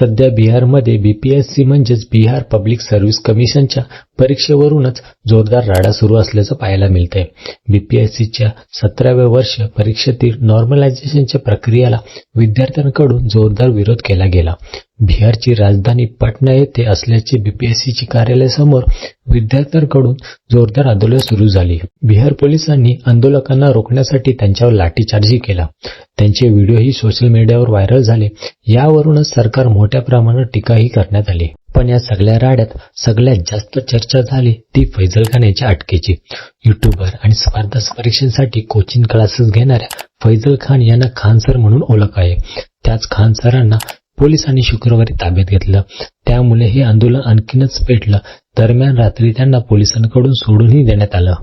सध्या बिहारमध्ये बीपीएससी म्हणजेच बिहार पब्लिक सर्व्हिस कमिशनच्या परीक्षेवरूनच जोरदार राडा सुरू असल्याचं पाहायला मिळतंय. बीपीएससीच्या 17व्या वर्ष परीक्षेतील नॉर्मलायझेशनच्या प्रक्रियेला विद्यार्थ्यांकडून जोरदार विरोध केला गेला. बिहारची राजधानी पटना येथे असल्याचे बीपीएससीची कार्यालयासमोर विद्यार्थ्यांकडून जोरदार आंदोलन सुरू झाली. बिहार पोलिसांनी आंदोलकांना रोखण्यासाठी त्यांच्यावर लाठीचार्जही केला. त्यांचे व्हिडिओही सोशल मीडियावर व्हायरल झाले. यावरूनच सरकार मोठ्या प्रमाणात टीकाही करण्यात आली. पण या सगळ्या राड्यात सगळ्यात जास्त चर्चा झाली ती फैजल खान याच्या अटकेची. युट्यूबर आणि स्पर्धा परीक्षांसाठी कोचिंग क्लासेस घेणाऱ्या फैजल खान यांना खान सर म्हणून ओळख आहे. त्याच खान सरांना पोलिसांनी शुक्रवारी ताब्यात घेतलं. त्यामुळे हे आंदोलन आणखीनच पेटलं. दरम्यान रात्री त्यांना पोलिसांकडून सोडूनही देण्यात आलं.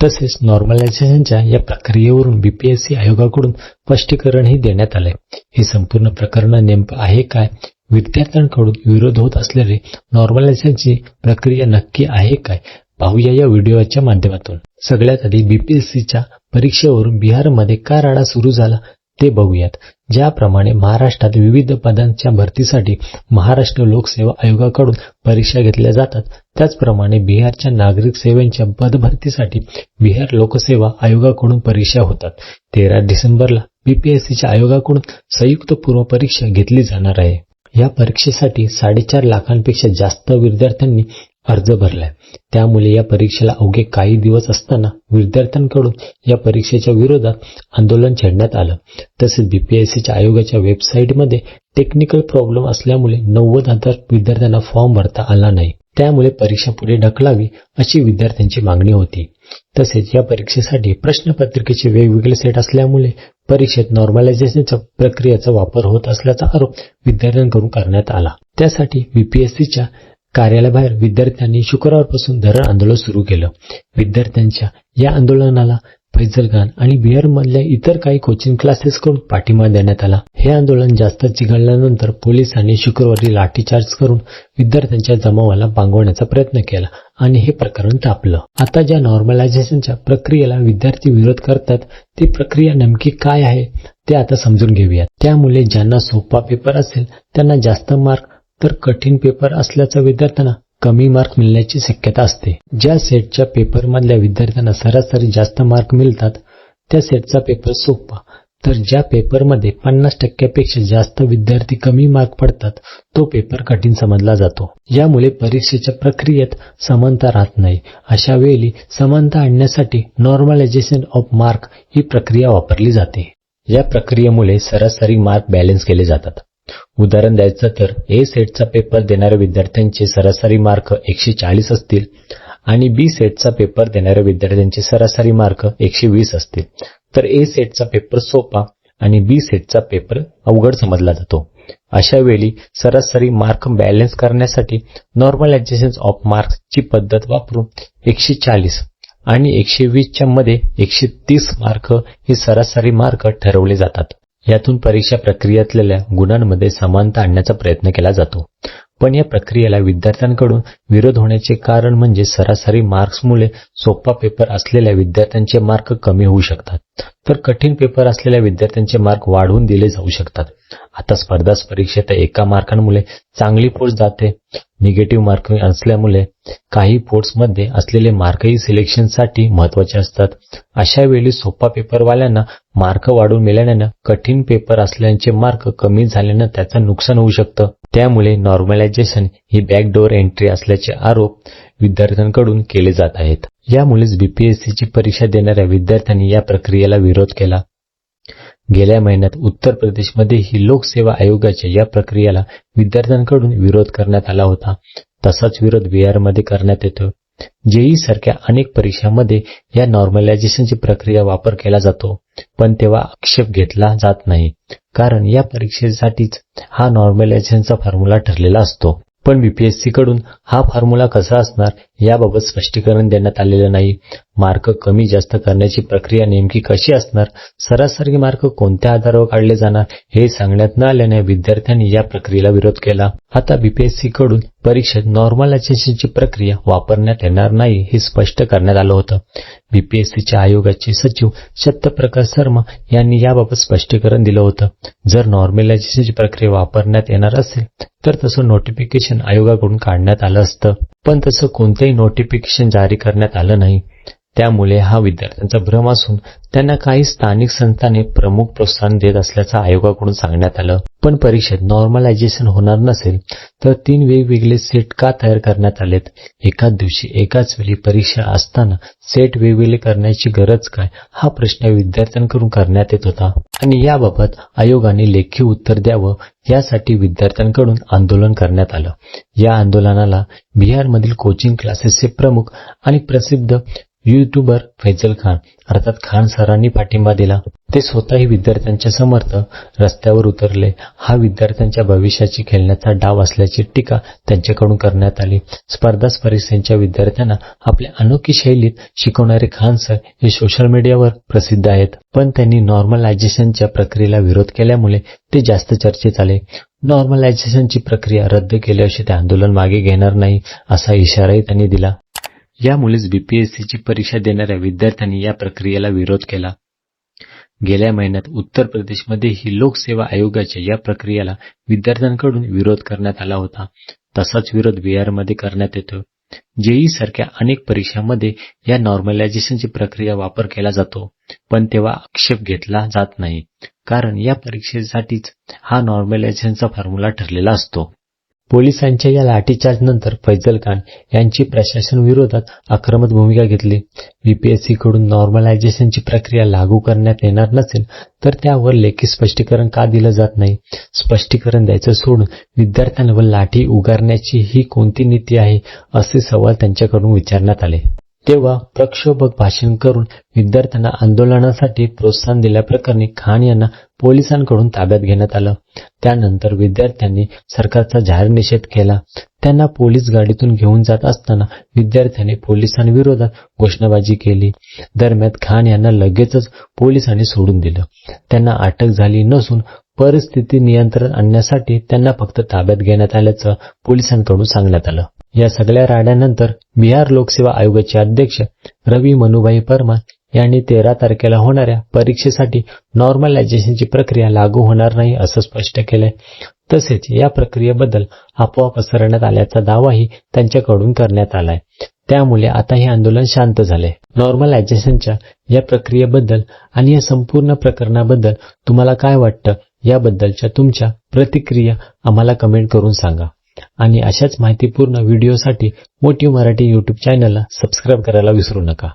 तसेच नॉर्मलायझेशनच्या या प्रक्रियेवरून बीपीएससी आयोगाकडून स्पष्टीकरणही देण्यात आलंय. हे संपूर्ण प्रकरण नेमकं आहे काय? विद्यार्थ्यांकडून विरोध होत असलेली नॉर्मलायझेशनची प्रक्रिया नक्की आहे काय? पाहूया या व्हिडिओच्या माध्यमातून. सगळ्यात आधी बीपीएससीच्या परीक्षेवरून बिहारमध्ये का राडा सुरू झाला ते बघूयात. ज्याप्रमाणे महाराष्ट्रात विविध पदांच्या भरतीसाठी महाराष्ट्र लोकसेवा आयोगाकडून परीक्षा घेतल्या जातात, त्याचप्रमाणे बिहारच्या नागरिक सेवेच्या पदभरतीसाठी बिहार लोकसेवा आयोगाकडून परीक्षा होतात. 13 डिसेंबरला बीपीएससीच्या आयोगाकडून संयुक्त पूर्व परीक्षा घेतली जाणार आहे. या परीक्षेसाठी 4.5 लाखांपेक्षा जास्त विद्यार्थ्यांनी अर्ज भरलाय. त्यामुळे या परीक्षेला अवघे काही दिवस असताना विद्यार्थ्यांकडून या परीक्षेच्या विरोधात आंदोलन छेडण्यात आलं. तसेच बीपीएससीच्या आयोगाच्या वेबसाईटमध्ये टेक्निकल प्रॉब्लेम असल्यामुळे 90,000 विद्यार्थ्यांना फॉर्म भरता आला नाही. त्यामुळे परीक्षा पुढे ढकलावी अशी विद्यार्थ्यांची मागणी होती. तसेच या परीक्षेसाठी प्रश्नपत्रिकेचे वेगवेगळे सेट असल्यामुळे परीक्षेत नॉर्मलायझेशनच्या प्रक्रियेचा वापर होत असल्याचा आरोप विद्यार्थ्यांकडून करण्यात आला. त्यासाठी बीपीएससीच्या कार्यालयाबाहेर विद्यार्थ्यांनी शुक्रवारपासून धरण आंदोलन सुरू केलं. विद्यार्थ्यांच्या या आंदोलनाला फैजल खान आणि बिहारमधल्या इतर काही कोचिंग क्लासेसकडून पाठिंबा देण्यात आला. हे आंदोलन जास्त चिघळल्यानंतर पोलिसांनी शुक्रवारी लाठीचार्ज करून विद्यार्थ्यांच्या जमावाला पांगवण्याचा प्रयत्न केला आणि हे प्रकरण तापलं. आता ज्या नॉर्मलायझेशनच्या प्रक्रियेला विद्यार्थी विरोध करतात ती प्रक्रिया नेमकी काय आहे ते आता समजून घेऊयात. त्यामुळे ज्यांना सोपा पेपर असेल त्यांना जास्त मार्क, तर कठीण पेपर असल्याचा विद्यार्थ्यांना कमी मार्क मिळण्याची शक्यता असते. ज्या सेटच्या पेपरमधल्या विद्यार्थ्यांना सरासरी जास्त मार्क मिळतात त्या सेटचा पेपर सोपा, तर ज्या पेपरमध्ये 50% जास्त विद्यार्थी कमी मार्क पडतात तो पेपर कठीण समजला जातो. यामुळे परीक्षेच्या प्रक्रियेत समानता राहत नाही. अशा वेळी समानता आणण्यासाठी नॉर्मलायझेशन ऑफ मार्क ही प्रक्रिया वापरली जाते. या प्रक्रियेमुळे सरासरी मार्क बॅलन्स केले जातात. उदाहरण द्यायचं तर ए सेटचा पेपर देणाऱ्या विद्यार्थ्यांचे सरासरी मार्क 140 असतील आणि बी सेटचा पेपर देणाऱ्या विद्यार्थ्यांचे सरासरी मार्क 120 असतील, तर ए सेटचा पेपर सोपा आणि बी सेटचा पेपर अवघड समजला जातो. अशा वेळी सरासरी मार्क बॅलन्स करण्यासाठी नॉर्मलायझेशन ऑफ मार्क्सची पद्धत वापरून 140 आणि 120च्या मध्ये 130 मार्क हे सरासरी मार्क ठरवले जातात. यातून परीक्षा प्रक्रियेतल्या गुणांमध्ये समानता आणण्याचा प्रयत्न केला जातो. पण या प्रक्रियेला विद्यार्थ्यांकडून विरोध होण्याचे कारण म्हणजे सरासरी मार्क्समुळे सोपा पेपर असलेल्या विद्यार्थ्यांचे मार्क कमी होऊ शकतात, तर कठीण पेपर असलेल्या विद्यार्थ्यांचे मार्क वाढवून दिले जाऊ शकतात. आता स्पर्धा परीक्षेत एका मार्कांमुळे चांगली पोस्ट जाते. निगेटिव्ह मार्क असल्यामुळे काही पोस्टमध्ये असलेले मार्कही सिलेक्शनसाठी महत्वाचे असतात. अशा वेळी सोपा पेपरवाल्यांना मार्क वाढून मिळाल्यानं कठीण पेपर असल्याचे मार्क कमी झाल्यानं त्याचं नुकसान होऊ शकतं. त्यामुळे नॉर्मलायझेशन ही बॅकडोअर एंट्री असल्याचे आरोप विद्यार्थ्यांकडून केले जात आहेत. यामुळेच बीपीएससीची परीक्षा देणाऱ्या विद्यार्थ्यांनी या प्रक्रियेला विरोध केला. गेल्या महिन्यात उत्तर प्रदेशमध्ये ही लोकसेवा आयोगाच्या या प्रक्रियेला विद्यार्थ्यांकडून विरोध करण्यात आला होता. तसाच विरोध बिहारमध्ये करण्यात येतो. जेईई सारख्या अनेक परीक्षांमध्ये या नॉर्मलायझेशनची प्रक्रिया वापर केला जातो, पण तेव्हा आक्षेप घेतला जात नाही, कारण या परीक्षेसाठीच हा नॉर्मलायझेशनचा फॉर्म्युला ठरलेला असतो. पण बीपीएससी कडून हा फॉर्म्युला कसा असणार याबाबत स्पष्टीकरण देण्यात आलेलं नाही. मार्क कमी जास्त करण्याची प्रक्रिया नेमकी कशी असणार, सरासरी मार्क कोणत्या आधारावर काढले जाणार हे सांगण्यात न आल्याने विद्यार्थ्यांनी या प्रक्रियेला विरोध केला. आता बीपीएससी कडून परीक्षेत नॉर्मलायझेशनची प्रक्रिया वापरण्यात येणार नाही हे स्पष्ट करण्यात आलं होतं. बीपीएससीच्या आयोगाचे सचिव सत्यप्रकाश शर्मा यांनी याबाबत स्पष्टीकरण दिलं होतं. जर नॉर्मलायझेशनची प्रक्रिया वापरण्यात येणार असेल तर तसं नोटिफिकेशन आयोगाकडून काढण्यात आलं असतं, पण तसं कोणतेही नोटिफिकेशन जारी करण्यात आलं नाही. त्यामुळे हा विद्यार्थ्यांचा भ्रम असून त्यांना काही स्थानिक संस्थांनी प्रमुख प्रोत्साहन देत असल्याचं आयोगाकडून सांगण्यात आलं. पण परीक्षेत नॉर्मलायझेशन होणार नसेल तर 3 वेगवेगळे सेट का तयार करण्यात आलेत? एकाच दिवशी एकाच वेळी परीक्षा असताना सेट वेगवेगळे करण्याची गरज काय, हा प्रश्न विद्यार्थ्यांकडून करण्यात येत होता आणि याबाबत आयोगाने लेखी उत्तर द्यावं यासाठी विद्यार्थ्यांकडून आंदोलन करण्यात आलं. या आंदोलनाला बिहारमधील कोचिंग क्लासेसचे प्रमुख आणि प्रसिद्ध यूट्यूबर फैजल खान अर्थात खान सरांनी पाठिंबा दिला. ते स्वतःही विद्यार्थ्यांच्या समर्थक रस्त्यावर उतरले. हा विद्यार्थ्यांच्या भविष्याची खेळण्याचा डाव असल्याची टीका त्यांच्याकडून करण्यात आली. स्पर्धा परीक्षांच्या विद्यार्थ्यांना आपल्या अनोखी शैलीत शिकवणारे खान सर हे सोशल मीडियावर प्रसिद्ध आहेत, पण त्यांनी नॉर्मलायझेशनच्या प्रक्रियेला विरोध केल्यामुळे ते जास्त चर्चेत आले. नॉर्मलायझेशनची प्रक्रिया रद्द केल्याशिवाय ते आंदोलन मागे घेणार नाही असा इशाराही त्यांनी दिला. यामुळेच बीपीएससीची परीक्षा देणाऱ्या विद्यार्थ्यांनी या प्रक्रियेला विरोध केला. गेल्या महिन्यात उत्तर प्रदेशमध्येही लोकसेवा आयोगाच्या या प्रक्रियेला विद्यार्थ्यांकडून विरोध करण्यात आला होता. तसाच विरोध बिहारमध्ये करण्यात येतो. जेईई सारख्या अनेक परीक्षांमध्ये या नॉर्मलायझेशनची प्रक्रिया वापर केला जातो, पण तेव्हा आक्षेप घेतला जात नाही, कारण या परीक्षेसाठीच हा नॉर्मलायझेशनचा फॉर्म्युला ठरलेला असतो. पोलिसांच्या या लाठीचार्जनंतर फैजल खान यांची प्रशासन विरोधात आक्रमक भूमिका घेतली. बीपीएससी कडून नॉर्मलायझेशनची प्रक्रिया लागू करण्यात येणार नसेल तर त्यावर लेखी स्पष्टीकरण का दिलं जात नाही? स्पष्टीकरण द्यायचं सोडून विद्यार्थ्यांवर लाठी उगारण्याची ही कोणती नीती आहे, असे सवाल त्यांच्याकडून विचारण्यात आले. तेव्हा प्रक्षोभक भाषण करून विद्यार्थ्यांना आंदोलनासाठी प्रोत्साहन दिल्याप्रकरणी खान यांना पोलिसांकडून ताब्यात घेण्यात आलं. त्यानंतर विद्यार्थ्यांनी सरकारचा जाहीर निषेध केला. त्यांना पोलीस गाडीतून घेऊन जात असताना विद्यार्थ्यांनी पोलिसांविरोधात घोषणाबाजी केली. दरम्यान खान यांना लगेचच पोलिसांनी सोडून दिलं. त्यांना अटक झाली नसून परिस्थिती नियंत्रणात आणण्यासाठी त्यांना फक्त ताब्यात घेण्यात आल्याचं पोलिसांकडून सांगण्यात आलं. या सगळ्या राड्यानंतर बिहार लोकसेवा आयोगाचे अध्यक्ष रवी मनुभाई परमार यांनी 13 तारखेला होणाऱ्या परीक्षेसाठी नॉर्मलायझेशनची प्रक्रिया लागू होणार नाही असं स्पष्ट केलंय. तसेच या प्रक्रियेबद्दल अफवा पसरवण्यात आल्याचा दावाही त्यांच्याकडून करण्यात आलाय. त्यामुळे आता हे आंदोलन शांत झाले. नॉर्मलायझेशनच्या या प्रक्रियेबद्दल आणि या संपूर्ण प्रकरणाबद्दल तुम्हाला काय वाटतं याबद्दलच्या तुमच्या प्रतिक्रिया आम्हाला कमेंट करून सांगा. आणि अशाच माहितीपूर्ण व्हिडिओसाठी मोटिव मराठी YouTube चॅनलला सबस्क्राईब करायला विसरू नका.